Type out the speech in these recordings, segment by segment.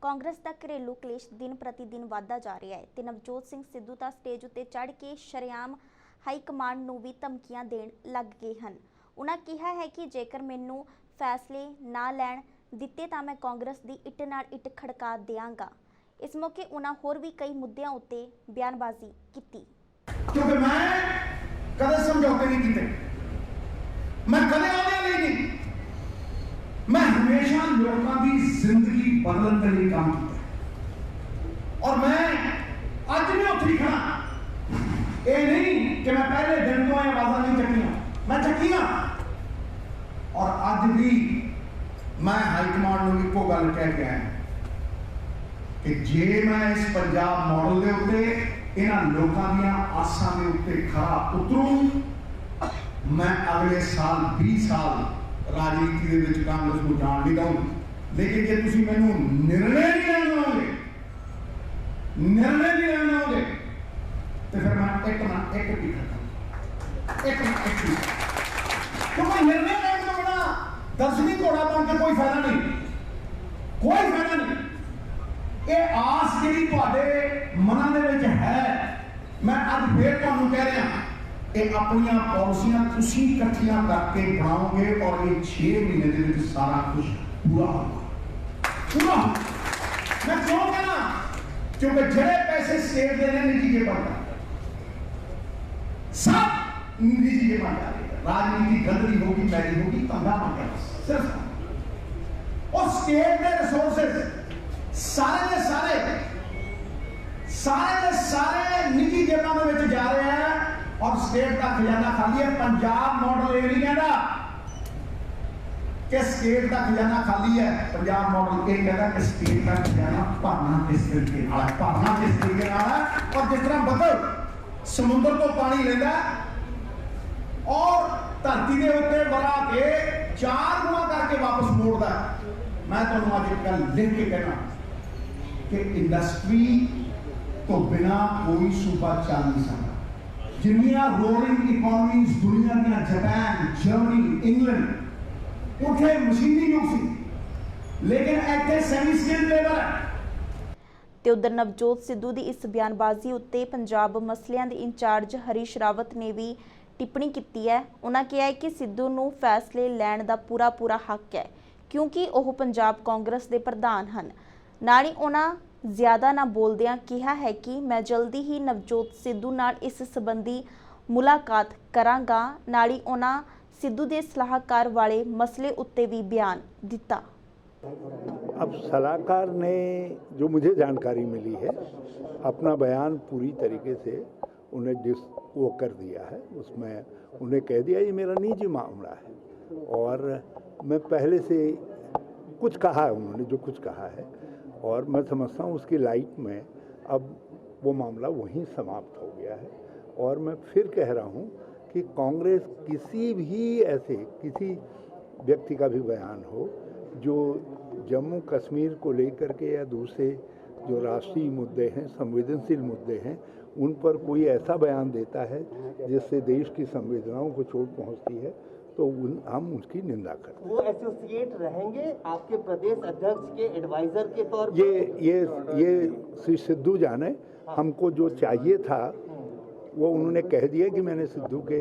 कांग्रेस का घरेलू कलेश दिन प्रति दिन वाधता जा रहा है तो नवजोत सिंह सिद्धू तो स्टेज उत्ते चढ़ के शरेआम हाईकमांड नूं भी धमकियां देण लग गए हैं। उन्होंने कहा है कि जेकर मैनू फैसले ना लैण दिते तो मैं कांग्रेस की इट नाल इट खड़का देंगा। इस मौके उन्होंने होर भी कई मुद्दों उत्ते बयानबाजी की। क्योंकि मैं कदे समझौते नहीं किए, मैं कदे आने नहीं, मैं हमेशा लोगों की जिंदगी बदलने के लिए काम किया और मैं आज भी उत्थे खड़ा। ये नहीं कि मैं पहले दिन तो आवाज़ नहीं चकिया, मैं चकिया और आज भी मैं हाईकमांड को एको गल कह के आया कि जे मैं इस पंजाब मॉडल के उत्ते इन्हां लोकां दीयां आसां दे उत्ते खरा उतरूं, मैं अगले साल 20 साल राजनीति दे विच कांग्रेस को जाण नहीं दूंगा। लेकिन जे तुसीं मैनूं निर्णय नहीं लेण दोगे, निर्णय नहीं लेण दोगे तो फिर मैं एक ना एक भी क्योंकि निर्णय लेण तो बिना दर्शनी घोड़ा बन के कोई फायदा नहीं, कोई फायदा नहीं। ये आस जी मना दे विच है, मैं अज फिर तुहानूं कह रहा ये अपनी पॉलिसियां तुसीं इकट्ठियां करके बनाओगे और ये 6 महीने के विच सारा कुछ पूरा होगा, पूरा होगा। मैं क्यों कहना, क्योंकि जिहड़े पैसे स्टेट देने निजी जेबां सब निजी जेबां जा रहे हैं। राजनीति गंदगी होगी, मैली होगी, पंगा बन सिर्फ और स्टेट के रिसोर्सेज सारे के सारे निजी जेबां दे विच जा रहे हैं और स्टेट का खजाना खाली है। पंजाब मॉडल ये नहीं कहता कि स्टेट का खजाना खाली है, पंजाब मॉडल ये कहता कि स्टेट का खजाना भरना किस तरीके है। और जिस तरह बदल समुद्र तो पानी लेता और धरती के उत्ते बना के 4 गुना करके वापस मोड़ता। मैं तुहानूं अज एक गल लिख के कहना कि इंडस्ट्री तो बिना कोई सूबा चल नहीं सकता। जिन्नियां रोरिंग इकोनॉमीज दुनिया दी, जापान, जर्मनी, इंग्लैंड उठे मशीनी युग सी, लेकिन इत्थे सेमी स्किल्ड लेबर है। ते उधर नवजोत सिद्धू की इस बयानबाजी उत्ते पंजाब मसलियां दे इंचार्ज हरीश रावत ने भी टिप्पणी की है। उन्होंने कहा है कि सिद्धू नूं फैसले लैण दा पूरा हक है क्योंकि वह पंजाब कांग्रेस के प्रधान हैं। नाल ही उन्होंने ज़्यादा ना बोलदियां कहा है कि मैं जल्दी ही नवजोत सिद्धू नाल इस संबंधी मुलाकात करांगा। नाल ही उन्होंने सिद्धू के सलाहकार वाले मसले उत्ते भी बयान दिता। अब सलाहकार ने जो मुझे जानकारी मिली है अपना बयान पूरी तरीके से उन्हें वो कर दिया है। उसमें उन्हें कह दिया ये मेरा निजी मामला है और मैं पहले से कुछ कहा है, उन्होंने जो कुछ कहा है और मैं समझता हूँ उसकी लाइट में अब वो मामला वहीं समाप्त हो गया है। और मैं फिर कह रहा हूँ कि कांग्रेस किसी भी ऐसे किसी व्यक्ति का भी बयान हो जो जम्मू कश्मीर को लेकर के या दूसरे जो राष्ट्रीय मुद्दे हैं, संवेदनशील मुद्दे हैं, उन पर कोई ऐसा बयान देता है जिससे देश की संवेदनाओं को चोट पहुँचती है तो हम उसकी निंदा करते हैं। वो एसोसिएट रहेंगे आपके प्रदेश अध्यक्ष के एडवाइजर के तौर पर? ये श्री सिद्धू जाने, हमको जो चाहिए था वो उन्होंने कह दिया कि मैंने सिद्धू के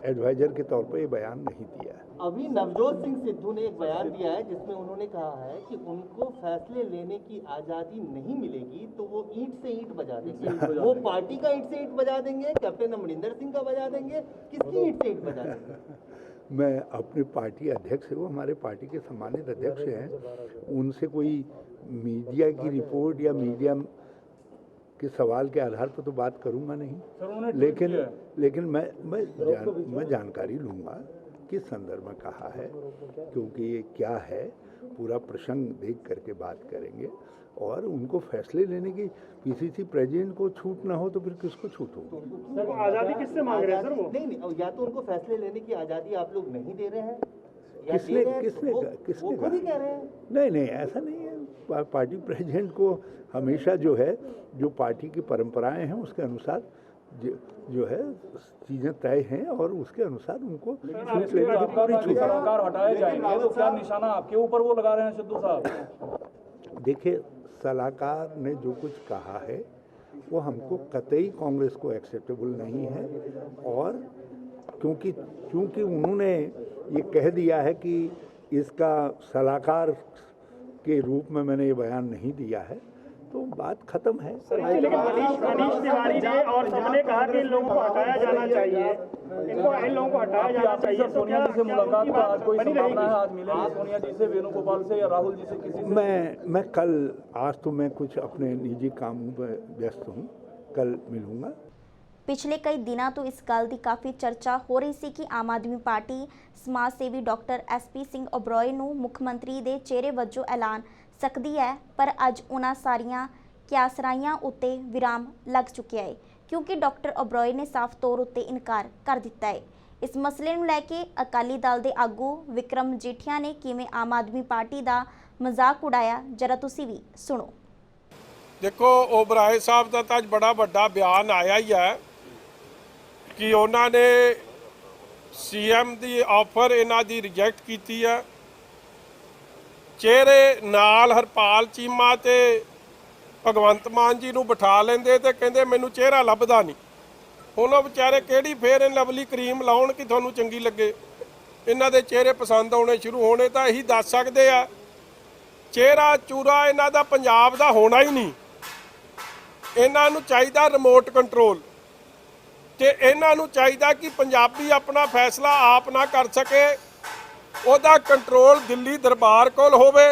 एडवाइजर के तौर पर ये बयान नहीं दिया है। अभी नवजोत सिंह सिद्धू ने एक बयान दिया है जिसमें उन्होंने कहा है कि उनको फैसले लेने की आज़ादी नहीं मिलेगी तो वो ईंट से ईंट बजा देंगे। वो पार्टी का ईंट से ईंट बजा देंगे, कैप्टन अमरिंदर सिंह का बजा देंगे, किसकी ईंट से ईंट बजा देंगे? मैं अपने पार्टी अध्यक्ष है, वो हमारे पार्टी के सम्मानित अध्यक्ष हैं, उनसे कोई मीडिया की रिपोर्ट या मीडिया के सवाल के आधार पर तो बात करूंगा नहीं, लेकिन मैं जानकारी लूँगा किस संदर्भ में कहा है, क्योंकि ये क्या है पूरा प्रसंग देख करके बात करेंगे। और उनको फैसले लेने की पीसीसी प्रेसिडेंट को छूट ना हो तो फिर किसको छूट होगी? सर वो आज़ादी किससे मांग रहे हैं सर? वो नहीं, या तो उनको फैसले लेने की आज़ादी आप लोग नहीं दे रहे हैं, किसने खुद ही कह रहे हैं? नहीं, ऐसा नहीं है। पार्टी प्रेसिडेंट को हमेशा जो है जो पार्टी की परंपराएं हैं उसके अनुसार जो है चीज़ें तय हैं और उसके अनुसार उनको छूट लेने की पूरी छूट। हटाए जाएंगे तो क्या निशाना आपके ऊपर वो लगा रहे हैं सिद्धू साहब? देखिए, सलाहकार ने जो कुछ कहा है वो हमको कतई कांग्रेस को एक्सेप्टेबल नहीं है, और क्योंकि उन्होंने ये कह दिया है कि इसका सलाहकार के रूप में मैंने ये बयान नहीं दिया है, तो बात खत्म है। लेकिन मनीष तिवारी ने और सबने कहा कि इन लोगों को हटाया जाना चाहिए, इन लोगों को हटाया जाना चाहिए। तो क्या से मुलाकात का आज कोई बनी संभावना है? रहेगी? आज मिलेंगे सोनिया जी से, वेणुगोपाल से या राहुल जी से, किसी से? मैं कल, आज तो मैं कुछ अपने निजी कामों में व्यस्त हूँ, कल मिलूँगा। ਪਿਛਲੇ ਕਈ ਦਿਨਾਂ ਤੋਂ ਇਸ ਗੱਲ ਦੀ ਕਾਫੀ ਚਰਚਾ ਹੋ ਰਹੀ ਸੀ ਕਿ ਆਮ ਆਦਮੀ ਪਾਰਟੀ ਸਮਾਜ ਸੇਵੀ ਡਾਕਟਰ ਐਸਪੀ ਸਿੰਘ ਓਬਰੋਏ ਨੂੰ ਮੁੱਖ ਮੰਤਰੀ ਦੇ ਚਿਹਰੇ ਵਜੋਂ ਐਲਾਨ ਸਕਦੀ ਹੈ, ਪਰ ਅੱਜ ਉਹਨਾਂ ਸਾਰੀਆਂ ਕਿਆਸਰਾਈਆਂ ਉੱਤੇ ਵਿਰਾਮ ਲੱਗ ਚੁੱਕਿਆ ਹੈ, ਕਿਉਂਕਿ ਡਾਕਟਰ ਓਬਰੋਏ ਨੇ ਸਾਫ਼ ਤੌਰ ਉੱਤੇ ਇਨਕਾਰ ਕਰ ਦਿੱਤਾ ਹੈ। ਇਸ ਮਸਲੇ ਨੂੰ ਲੈ ਕੇ ਅਕਾਲੀ ਦਲ ਦੇ ਆਗੂ ਵਿਕਰਮ ਮਜੀਠੀਆ ਨੇ ਕਿਵੇਂ ਆਮ ਆਦਮੀ ਪਾਰਟੀ ਦਾ ਮਜ਼ਾਕ ਉਡਾਇਆ, ਜਰਾ ਤੁਸੀਂ ਵੀ ਸੁਣੋ। ਦੇਖੋ, ਓਬਰਾਏ ਸਾਹਿਬ ਦਾ ਤਾਂ ਅੱਜ ਬੜਾ ਵੱਡਾ ਬਿਆਨ ਆਇਆ ਹੀ ਹੈ ਕਿ ਉਹਨਾਂ ਨੇ ਸੀਐਮ ਦੀ ਆਫਰ ਇਹਨਾਂ ਦੀ ਰਿਜੈਕਟ ਕੀਤੀ ਹੈ। ਚਿਹਰੇ ਨਾਲ ਹਰਪਾਲ ਚੀਮਾ ਤੇ ਭਗਵੰਤ ਮਾਨ ਜੀ ਨੂੰ ਬਿਠਾ ਲੈਂਦੇ ਤੇ ਕਹਿੰਦੇ ਮੈਨੂੰ ਚਿਹਰਾ ਲੱਭਦਾ ਨਹੀਂ। ਹੁਣ ਉਹ ਵਿਚਾਰੇ ਕਿਹੜੀ ਫੇਅਰ ਐਂਡ ਲਵਲੀ ਕਰੀਮ ਲਾਉਣ ਕਿ ਤੁਹਾਨੂੰ ਚੰਗੀ ਲੱਗੇ, ਇਹਨਾਂ ਦੇ ਚਿਹਰੇ ਪਸੰਦ ਆਉਣੇ ਸ਼ੁਰੂ ਹੋਣੇ ਤਾਂ ਇਹੀ ਦੱਸ ਸਕਦੇ ਆ। ਚਿਹਰਾ ਚੂਰਾ ਇਹਨਾਂ ਦਾ ਪੰਜਾਬ ਦਾ ਹੋਣਾ ਹੀ ਨਹੀਂ। ਇਹਨਾਂ ਨੂੰ ਚਾਹੀਦਾ ਰਿਮੋਟ ਕੰਟਰੋਲ, ਤੇ ਇਹਨਾਂ ਨੂੰ ਚਾਹੀਦਾ ਕਿ ਪੰਜਾਬੀ ਆਪਣਾ ਫੈਸਲਾ ਆਪ ਨਾ ਕਰ ਸਕੇ, ਉਹਦਾ ਕੰਟਰੋਲ ਦਿੱਲੀ ਦਰਬਾਰ ਕੋਲ ਹੋਵੇ।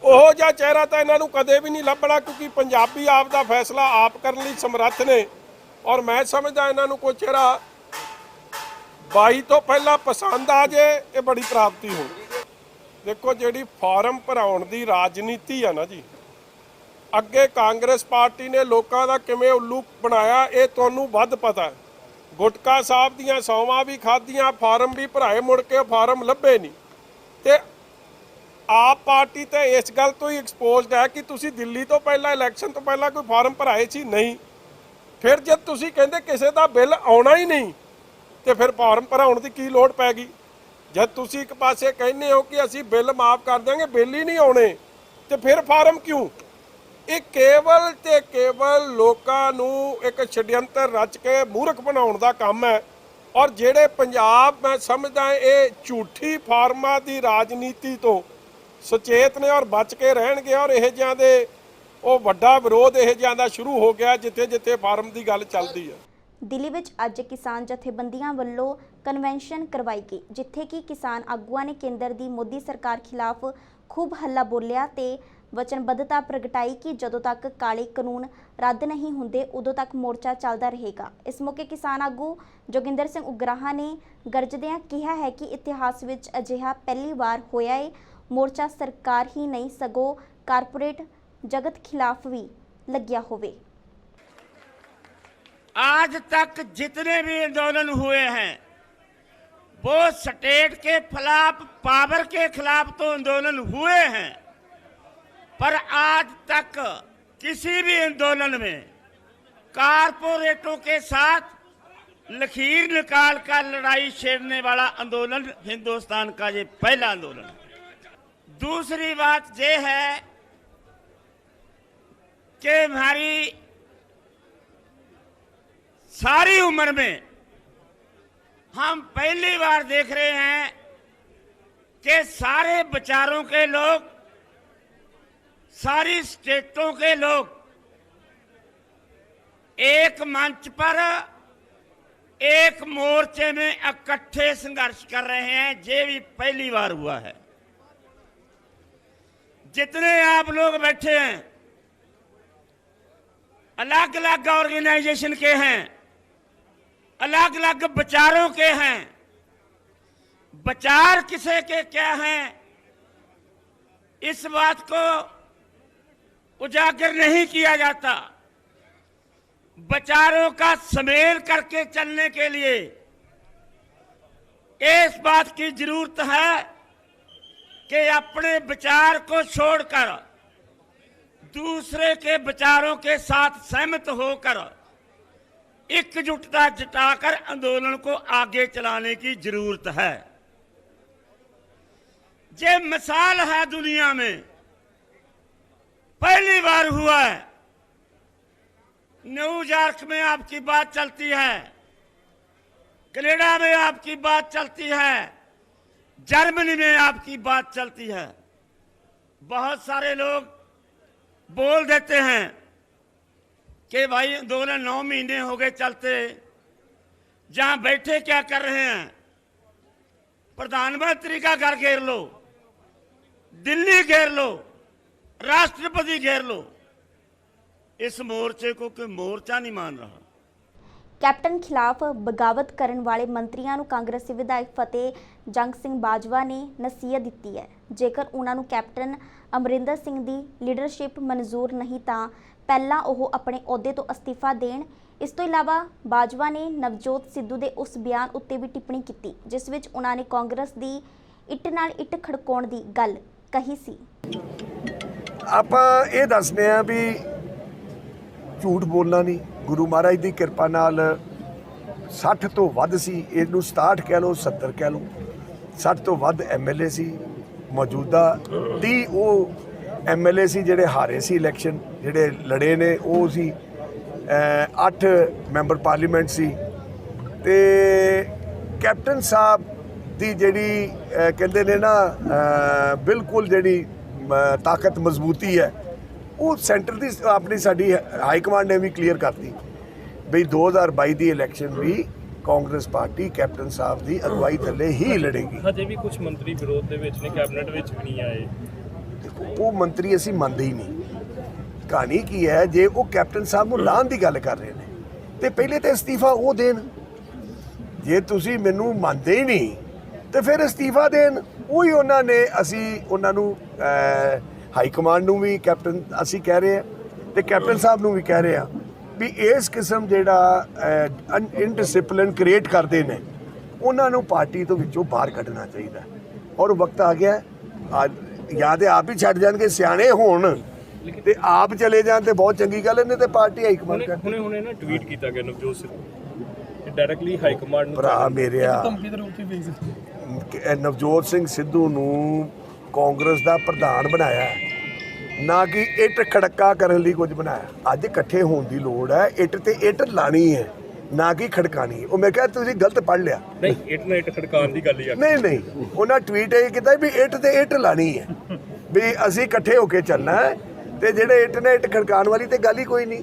ਉਹੋ ਜਿਹਾ ਚਿਹਰਾ ਤਾਂ ਇਹਨਾਂ ਨੂੰ ਕਦੇ ਵੀ ਨਹੀਂ ਲੱਭਣਾ, ਕਿਉਂਕਿ ਪੰਜਾਬੀ ਆਪ ਦਾ ਫੈਸਲਾ ਆਪ ਕਰਨ ਲਈ ਸਮਰੱਥ ਨੇ। ਔਰ ਮੈਂ ਸਮਝਦਾ ਇਹਨਾਂ ਨੂੰ ਕੋਈ ਚਿਹਰਾ 22 ਤੋਂ ਪਹਿਲਾਂ ਪਸੰਦ ਆ ਜੇ, ਇਹ ਬੜੀ ਪ੍ਰਾਪਤੀ ਹੋ। ਦੇਖੋ, ਜਿਹੜੀ ਫਾਰਮ ਭਰਾਉਣ ਦੀ ਰਾਜਨੀਤੀ ਆ ਨਾ ਜੀ, ਅੱਗੇ ਕਾਂਗਰਸ ਪਾਰਟੀ ਨੇ ਲੋਕਾਂ ਦਾ ਕਿਵੇਂ ਉੱਲੂ ਬਣਾਇਆ ਇਹ ਤੁਹਾਨੂੰ ਵੱਧ ਪਤਾ ਹੈ। ਗੁਟਕਾ ਸਾਹਿਬ ਦੀਆਂ ਸੌਵਾਂ ਵੀ ਖਾਧੀਆਂ, ਫਾਰਮ ਵੀ ਭਰਾਏ, ਮੁੜ ਕੇ ਫਾਰਮ ਲੱਭੇ ਨਹੀਂ। ਤੇ ਆਪ ਪਾਰਟੀ ਤੇ ਇਸ ਗੱਲ ਤੋਂ ਹੀ ਐਕਸਪੋਜ਼ਡ ਹੈ ਕਿ ਤੁਸੀਂ ਦਿੱਲੀ ਤੋਂ ਪਹਿਲਾਂ, ਇਲੈਕਸ਼ਨ ਤੋਂ ਪਹਿਲਾਂ ਕੋਈ ਫਾਰਮ ਭਰਾਏ ਸੀ ਨਹੀਂ। ਫਿਰ ਜਦ ਤੁਸੀਂ ਕਹਿੰਦੇ ਕਿਸੇ ਦਾ ਬਿੱਲ ਆਉਣਾ ਹੀ ਨਹੀਂ, ਤੇ ਫਿਰ ਫਾਰਮ ਭਰਾਉਣ ਦੀ ਕੀ ਲੋੜ ਪੈ ਗਈ? ਜਦ ਤੁਸੀਂ ਇੱਕ ਪਾਸੇ ਕਹਿੰਦੇ ਹੋ ਕਿ ਅਸੀਂ ਬਿੱਲ ਮਾਫ ਕਰ ਦਿਆਂਗੇ, ਬਿੱਲ ਹੀ ਨਹੀਂ ਆਉਣੇ, ਤੇ ਫਿਰ ਫਾਰਮ ਕਿਉਂ? ਇਹ ਕੇਵਲ ਤੇ ਕੇਵਲ ਲੋਕਾਂ ਨੂੰ ਇੱਕ ਛੜਯੰਤਰ ਰਚ ਕੇ ਮੂਰਖ ਬਣਾਉਣ ਦਾ ਕੰਮ ਹੈ। ਔਰ ਜਿਹੜੇ ਪੰਜਾਬ, ਮੈਂ ਸਮਝਦਾ ਇਹ ਝੂਠੀ ਫਾਰਮਾਂ ਦੀ ਰਾਜਨੀਤੀ ਤੋਂ ਸੁਚੇਤ ਨੇ ਔਰ ਬਚ ਕੇ ਰਹਿਣਗੇ। ਔਰ ਇਹ ਜਿਹਾਂ ਦੇ ਉਹ ਵੱਡਾ ਵਿਰੋਧ ਇਹ ਜਿਹਾਂ ਦਾ ਸ਼ੁਰੂ ਹੋ ਗਿਆ ਜਿੱਥੇ ਜਿੱਥੇ ਫਾਰਮ ਦੀ ਗੱਲ ਚੱਲਦੀ ਹੈ। ਦਿੱਲੀ ਵਿੱਚ ਅੱਜ ਕਿਸਾਨ ਜਥੇਬੰਦੀਆਂ ਵੱਲੋਂ ਕਨਵੈਨਸ਼ਨ ਕਰਵਾਈ ਗਈ, ਜਿੱਥੇ ਕਿ ਕਿਸਾਨ ਆਗੂਆਂ ਨੇ ਕੇਂਦਰ ਦੀ ਮੋਦੀ ਸਰਕਾਰ ਖਿਲਾਫ ਖੂਬ ਹੱਲਾ ਬੋਲਿਆ ਤੇ ਵਚਨਬੱਧਤਾ ਪ੍ਰਗਟਾਈ ਕਿ ਜਦੋਂ ਤੱਕ ਕਾਲੇ ਕਾਨੂੰਨ ਰੱਦ ਨਹੀਂ ਹੁੰਦੇ ਉਦੋਂ ਤੱਕ ਮੋਰਚਾ ਚੱਲਦਾ ਰਹੇਗਾ। ਇਸ ਮੌਕੇ ਕਿਸਾਨ ਆਗੂ ਜੋਗਿੰਦਰ ਸਿੰਘ ਉਗਰਾਹਾਂ ਨੇ ਗਰਜਦਿਆਂ ਕਿਹਾ ਹੈ ਕਿ ਇਤਿਹਾਸ ਵਿੱਚ ਅਜਿਹਾ ਪਹਿਲੀ ਵਾਰ ਹੋਇਆ ਹੈ। ਮੋਰਚਾ ਸਰਕਾਰ ਹੀ ਨਹੀਂ ਸਗੋਂ ਕਾਰਪੋਰੇਟ जगत खिलाफ भी लग्या होवे। आज तक जितने भी आंदोलन हुए हैं वो स्टेट के खिलाफ, पावर के खिलाफ तो आंदोलन हुए हैं, पर आज तक किसी भी आंदोलन में कारपोरेटों के साथ लकीर निकाल कर लड़ाई छेड़ने वाला आंदोलन हिंदुस्तान का ये पहला आंदोलन है। दूसरी बात ये है कि हमारी सारी उम्र में हम पहली बार देख रहे हैं कि सारे विचारों के लोग, सारी स्टेटों के लोग एक मंच पर, एक मोर्चे में इकट्ठे संघर्ष कर रहे हैं। ये भी पहली बार हुआ है। जितने आप लोग बैठे हैं अलग अलग ऑर्गेनाइजेशन के हैं, अलग अलग विचारों के हैं। विचार किसे के क्या हैं इस बात को उजागर नहीं किया जाता। विचारों का सम्मेलन करके चलने के लिए इस बात की जरूरत है कि अपने विचार को छोड़कर दूसरे के विचारों के साथ सहमत होकर एकजुटता जुटाकर आंदोलन को आगे चलाने की जरूरत है। ये मिसाल है दुनिया में पहली बार हुआ है। न्यूयॉर्क में आपकी बात चलती है, कनाडा में आपकी बात चलती है, जर्मनी में आपकी बात चलती है। बहुत सारे लोग बोल देते हैं कि भाई आंदोलन 9 महीने हो गए चलते, जहां बैठे क्या कर रहे हैं? प्रधानमंत्री का घर घेर लो, दिल्ली घेर लो, राष्ट्रपति घेर लो, इस मोर्चे को कोई मोर्चा नहीं मान रहा। ਕੈਪਟਨ ਖਿਲਾਫ ਬਗਾਵਤ ਕਰਨ ਵਾਲੇ ਮੰਤਰੀਆਂ ਨੂੰ ਕਾਂਗਰਸੀ ਵਿਧਾਇਕ ਫਤਿਹ ਜੰਗ ਸਿੰਘ ਬਾਜਵਾ ਨੇ ਨਸੀਹਤ ਦਿੱਤੀ ਹੈ। ਜੇਕਰ ਉਹਨਾਂ ਨੂੰ ਕੈਪਟਨ ਅਮਰਿੰਦਰ ਸਿੰਘ ਦੀ ਲੀਡਰਸ਼ਿਪ ਮਨਜ਼ੂਰ ਨਹੀਂ ਤਾਂ ਪਹਿਲਾਂ ਉਹ ਆਪਣੇ ਅਹੁਦੇ ਤੋਂ ਅਸਤੀਫਾ ਦੇਣ। ਇਸ ਤੋਂ ਇਲਾਵਾ ਬਾਜਵਾ ਨੇ ਨਵਜੋਤ ਸਿੱਧੂ ਦੇ ਉਸ ਬਿਆਨ ਉੱਤੇ ਵੀ ਟਿੱਪਣੀ ਕੀਤੀ ਜਿਸ ਵਿੱਚ ਉਹਨਾਂ ਨੇ ਕਾਂਗਰਸ ਦੀ ਇੱਟ ਨਾਲ ਇੱਟ ਖੜਕਾਉਣ ਦੀ ਗੱਲ ਕਹੀ ਸੀ। ਆਪਾਂ ਇਹ ਦੱਸਦੇ ਆ ਵੀ ਝੂਠ ਬੋਲਣਾ ਨਹੀਂ। ਗੁਰੂ ਮਹਾਰਾਜ ਦੀ ਕਿਰਪਾ ਨਾਲ 60 ਤੋਂ ਵੱਧ ਸੀ, ਇਹਨੂੰ 67 ਕਹਿ ਲਓ 70 ਕਹਿ ਲਓ, 60 ਤੋਂ ਵੱਧ MLA ਸੀ ਮੌਜੂਦਾ। 30 ਉਹ MLA ਸੀ ਜਿਹੜੇ ਹਾਰੇ ਸੀ ਇਲੈਕਸ਼ਨ, ਜਿਹੜੇ ਲੜੇ ਨੇ ਉਹ ਸੀ। 8 ਮੈਂਬਰ ਪਾਰਲੀਮੈਂਟ ਸੀ। ਤੇ ਕੈਪਟਨ ਸਾਹਿਬ ਦੀ ਜਿਹੜੀ ਕਹਿੰਦੇ ਨੇ ਨਾ ਬਿਲਕੁਲ ਜਿਹੜੀ ਤਾਕਤ ਮਜ਼ਬੂਤੀ ਹੈ ਉਹ ਸੈਂਟਰ ਦੀ ਆਪਣੀ ਸਾਡੀ ਹਾਈ ਕਮਾਂਡ ਨੇ ਵੀ ਕਲੀਅਰ ਕਰਤੀ ਬਈ 2022 ਦੀ ਇਲੈਕਸ਼ਨ ਵੀ ਕਾਂਗਰਸ ਪਾਰਟੀ ਕੈਪਟਨ ਸਾਹਿਬ ਦੀ ਅਗਵਾਈ ਥੱਲੇ ਹੀ ਲੜੇਗੀ। ਹਜੇ ਵੀ ਕੁਝ ਮੰਤਰੀ ਵਿਰੋਧ ਦੇ ਵਿੱਚ ਨੇ, ਕੈਬਨਿਟ ਵਿੱਚ ਵੀ ਨਹੀਂ ਆਏ। ਉਹ ਮੰਤਰੀ ਅਸੀਂ ਮੰਨਦੇ ਹੀ ਨਹੀਂ। ਕਹਾਣੀ ਕੀ ਹੈ, ਜੇ ਉਹ ਕੈਪਟਨ ਸਾਹਿਬ ਨੂੰ ਲਾਹਣ ਦੀ ਗੱਲ ਕਰ ਰਹੇ ਨੇ ਤੇ ਪਹਿਲੇ ਤਾਂ ਅਸਤੀਫਾ ਉਹ ਦੇਣ। ਜੇ ਤੁਸੀਂ ਮੈਨੂੰ ਮੰਨਦੇ ਹੀ ਨਹੀਂ ਤੇ ਫਿਰ ਅਸਤੀਫਾ ਦੇਣ। ਉਹੀ ਉਹਨਾਂ ਨੇ, ਅਸੀਂ ਉਹਨਾਂ ਨੂੰ ਹਾਈ ਕਮਾਂਡ ਨੂੰ ਵੀ ਕੈਪਟਨ ਅਸੀਂ ਕਹਿ ਰਹੇ ਹਾਂ ਤੇ ਕੈਪਟਨ ਸਾਹਿਬ ਨੂੰ ਵੀ ਕਹਿ ਰਹੇ ਹਾਂ ਵੀ ਇਸ ਕਿਸਮ ਜਿਹੜਾ ਇਨਡਿਸਿਪਲਿਨ ਕ੍ਰੀਏਟ ਕਰਦੇ ਨੇ ਉਹਨਾਂ ਨੂੰ ਪਾਰਟੀ ਤੋਂ ਵਿੱਚੋਂ ਬਾਹਰ ਕੱਢਣਾ ਚਾਹੀਦਾ। ਔਰ ਵਕਤ ਆ ਗਿਆ, ਜਾਂ ਤੇ ਆਪ ਹੀ ਛੱਡ ਜਾਣਗੇ, ਸਿਆਣੇ ਹੋਣ ਤੇ ਆਪ ਚਲੇ ਜਾਣ ਤੇ ਬਹੁਤ ਚੰਗੀ ਗੱਲ ਨੇ ਤੇ ਪਾਰਟੀ ਹਾਈ ਕਮਾਂਡ ਕਰ। ਹੁਣੇ ਨਾ ਟਵੀਟ ਕੀਤਾ ਗਿਆ Navjot Sidhu directly high command ਨੂੰ। ਭਰਾ ਮੇਰਿਆ, ਨਵਜੋਤ ਸਿੰਘ ਸਿੱਧੂ ਨੂੰ ਕਾਂਗਰਸ ਦਾ ਪ੍ਰਧਾਨ ਬਣਾਇਆ, ਨਾ ਕਿ ਇੱਟ ਖੜਕਾ ਕਰਨ ਲਈ ਕੁਝ ਬਣਾਇਆ। ਅੱਜ ਇਕੱਠੇ ਹੋਣ ਦੀ ਲੋੜ ਹੈ। ਇੱਟ ਤੇ ਇੱਟ ਲਾਣੀ ਹੈ, ਨਾ ਕਿ ਖੜਕਾਣੀ। ਉਹ ਮੈਂ ਕਿਹਾ ਤੁਸੀਂ ਗਲਤ ਪੜ੍ਹ ਲਿਆ। ਨਹੀਂ, ਇੱਟ ਨਾਲ ਇੱਟ ਖੜਕਾਉਣ ਦੀ ਗੱਲ ਹੀ ਆ। ਨਹੀਂ, ਉਹਨਾਂ ਟਵੀਟ ਇਹ ਕੀਤਾ ਵੀ ਇੱਟ ਤੇ ਇੱਟ ਲਾਣੀ ਹੈ, ਵੀ ਅਸੀਂ ਇਕੱਠੇ ਹੋ ਕੇ ਚੱਲਣਾ ਹੈ ਤੇ ਜਿਹੜੇ ਇੱਟ ਨੇ ਇੱਟ ਖੜਕਾਉਣ ਵਾਲੀ ਤੇ ਗੱਲ ਹੀ ਕੋਈ ਨਹੀਂ।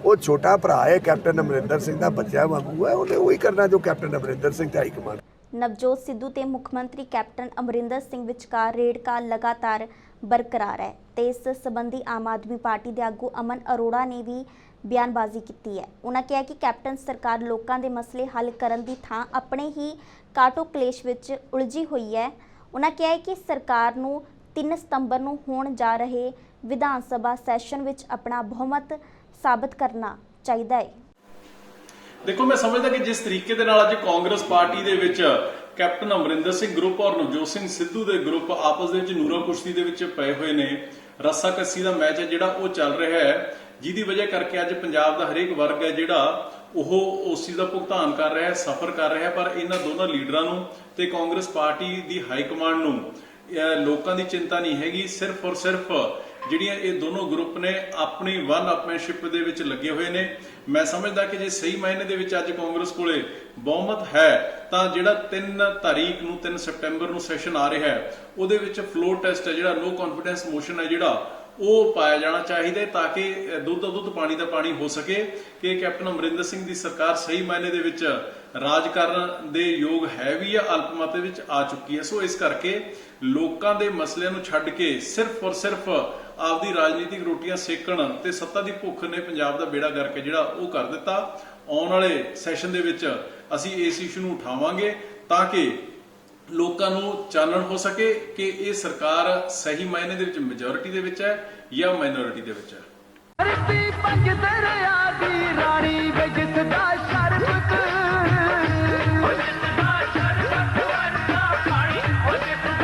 ਉਹ ਛੋਟਾ ਭਰਾ ਹੈ ਕੈਪਟਨ ਅਮਰਿੰਦਰ ਸਿੰਘ ਦਾ, ਬੱਚਾ ਵਾਂਗੂ ਹੈ, ਉਹਨੇ ਉਹੀ ਕਰਨਾ ਜੋ ਕੈਪਟਨ ਅਮਰਿੰਦਰ ਸਿੰਘ ਤੇ ਹਾਈ ਕਮਾਂਡ। ਨਵਜੋਤ ਸਿੱਧੂ ਤੇ ਮੁੱਖ ਮੰਤਰੀ ਕੈਪਟਨ ਅਮਰਿੰਦਰ ਸਿੰਘ ਵਿਚਕਾਰ ਰੇੜਕਾ ਲਗਾਤਾਰ ਬਰਕਰਾਰ ਹੈ ਤੇ ਇਸ ਸੰਬੰਧੀ ਆਮ ਆਦਮੀ ਪਾਰਟੀ ਦੇ ਆਗੂ ਅਮਨ ਅਰੋੜਾ ਨੇ ਵੀ ਬਿਆਨਬਾਜ਼ੀ ਕੀਤੀ ਹੈ। ਉਹਨਾਂ ਕਿਹਾ ਕਿ ਕੈਪਟਨ ਸਰਕਾਰ ਲੋਕਾਂ ਦੇ ਮਸਲੇ ਹੱਲ ਕਰਨ ਦੀ ਥਾਂ ਆਪਣੇ ਹੀ ਕਾਟੋ ਕਲੇਸ਼ ਵਿੱਚ ਉਲਝੀ ਹੋਈ ਹੈ। ਉਹਨਾਂ ਕਿਹਾ ਹੈ ਕਿ ਸਰਕਾਰ ਨੂੰ 3 ਸਤੰਬਰ ਨੂੰ ਹੋਣ ਜਾ ਰਹੇ ਵਿਧਾਨ ਸਭਾ ਸੈਸ਼ਨ ਵਿੱਚ ਆਪਣਾ ਬਹੁਮਤ ਸਾਬਤ ਕਰਨਾ ਚਾਹੀਦਾ ਹੈ। ਦੇਖੋ, ਮੈਂ ਸਮਝਦਾ ਕਿ ਜਿਸ ਤਰੀਕੇ ਦੇ ਨਾਲ ਅੱਜ ਕਾਂਗਰਸ ਪਾਰਟੀ ਦੇ ਵਿੱਚ ਕੈਪਟਨ ਅਮਰਿੰਦਰ ਸਿੰਘ ਗਰੁੱਪ ਔਰ ਨਵਜੋਤ ਸਿੰਘ ਸਿੱਧੂ ਦੇ ਗਰੁੱਪ ਆਪਸ ਦੇ ਵਿੱਚ ਨੂਰਾ ਕੁਸ਼ਤੀ ਦੇ ਵਿੱਚ ਪਏ ਹੋਏ ਨੇ, ਰੱਸਾ ਕੱਸੀ ਦਾ ਮੈਚ ਹੈ ਜਿਹੜਾ ਉਹ ਚੱਲ ਰਿਹਾ ਹੈ, ਜਿਹਦੀ ਵਜ੍ਹਾ ਕਰਕੇ ਅੱਜ ਪੰਜਾਬ ਦਾ ਹਰੇਕ ਵਰਗ ਹੈ ਜਿਹੜਾ ਉਹ ਉਸ ਚੀਜ਼ ਦਾ ਭੁਗਤਾਨ ਕਰ ਰਿਹਾ ਹੈ, ਸਫਰ ਕਰ ਰਿਹਾ ਹੈ। ਪਰ ਇਹਨਾਂ ਦੋਨਾਂ ਲੀਡਰਾਂ ਨੂੰ ਤੇ ਕਾਂਗਰਸ ਪਾਰਟੀ ਦੀ ਹਾਈ ਕਮਾਂਡ ਨੂੰ ਲੋਕਾਂ ਦੀ ਚਿੰਤਾ ਨਹੀਂ ਹੈਗੀ। ਸਿਰਫ ਔਰ ਸਿਰਫ ਜਿਹੜੀਆਂ ਇਹ ਦੋਨੋਂ ਗਰੁੱਪ ਨੇ ਆਪਣੀ ਵਨ ਅਪਮੈਨਸ਼ਿਪ ਦੇ ਵਿੱਚ ਲੱਗੇ ਹੋਏ ਨੇ। ਮੈਂ ਸਮਝਦਾ ਕਿ ਜੇ ਸਹੀ ਮਾਇਨੇ ਦੇ ਵਿੱਚ ਅੱਜ ਕਾਂਗਰਸ ਕੋਲੇ ਬਹੁਮਤ ਹੈ ਤਾਂ ਜਿਹੜਾ 3 ਤਾਰੀਖ ਨੂੰ 3 ਸਪਟੈਂਬਰ ਨੂੰ ਸੈਸ਼ਨ ਆ ਰਿਹਾ ਹੈ ਉਹਦੇ ਵਿੱਚ ਫਲੋਰ ਟੈਸਟ ਹੈ ਜਿਹੜਾ ਨੋ ਕੌਨਫੀਡੈਂਸ ਮੋਸ਼ਨ ਹੈ ਜਿਹੜਾ ਉਹ ਪਾਇਆ ਜਾਣਾ ਚਾਹੀਦਾ ਹੈ ਤਾਂ ਕਿ ਦੁੱਧ ਦਾ ਦੁੱਧ ਪਾਣੀ ਦਾ ਪਾਣੀ ਹੋ ਸਕੇ ਕਿ ਕੈਪਟਨ ਅਮਰਿੰਦਰ ਸਿੰਘ ਦੀ ਸਰਕਾਰ ਸਹੀ ਮਾਇਨੇ ਦੇ ਵਿੱਚ ਰਾਜ ਕਰਨ ਦੇ ਯੋਗ ਹੈ ਵੀ ਆ, ਅਲਪਮਤ ਵਿੱਚ ਆ ਚੁੱਕੀ ਹੈ। ਸੋ ਇਸ ਕਰਕੇ ਲੋਕਾਂ ਦੇ ਮਸਲਿਆਂ ਨੂੰ ਛੱਡ ਕੇ ਸਿਰਫ ਔਰ ਸਿਰਫ ਆਪਦੀ ਰਾਜਨੀਤਿਕ ਰੋਟੀਆਂ ਸੇਕਣ ਤੇ ਸੱਤਾ ਦੀ ਭੁੱਖ ਨੇ ਪੰਜਾਬ ਦਾ ਬੇੜਾ ਕਰਕੇ ਜਿਹੜਾ ਉਹ ਕਰ ਦਿੱਤਾ। ਆਉਣ ਵਾਲੇ ਸੈਸ਼ਨ ਦੇ ਵਿੱਚ ਅਸੀਂ ਇਸ ਇਸ਼ੂ ਨੂੰ ਉਠਾਵਾਂਗੇ ਤਾਂ ਕਿ ਲੋਕਾਂ ਨੂੰ ਚਾਨਣ ਹੋ ਸਕੇ ਕਿ ਇਹ ਸਰਕਾਰ ਸਹੀ ਮਾਇਨੇ ਦੇ ਵਿੱਚ ਮੈਜੋਰਿਟੀ ਦੇ ਵਿੱਚ ਹੈ ਜਾਂ ਮਾਈਨੋਰਿਟੀ ਦੇ ਵਿੱਚ ਹੈ।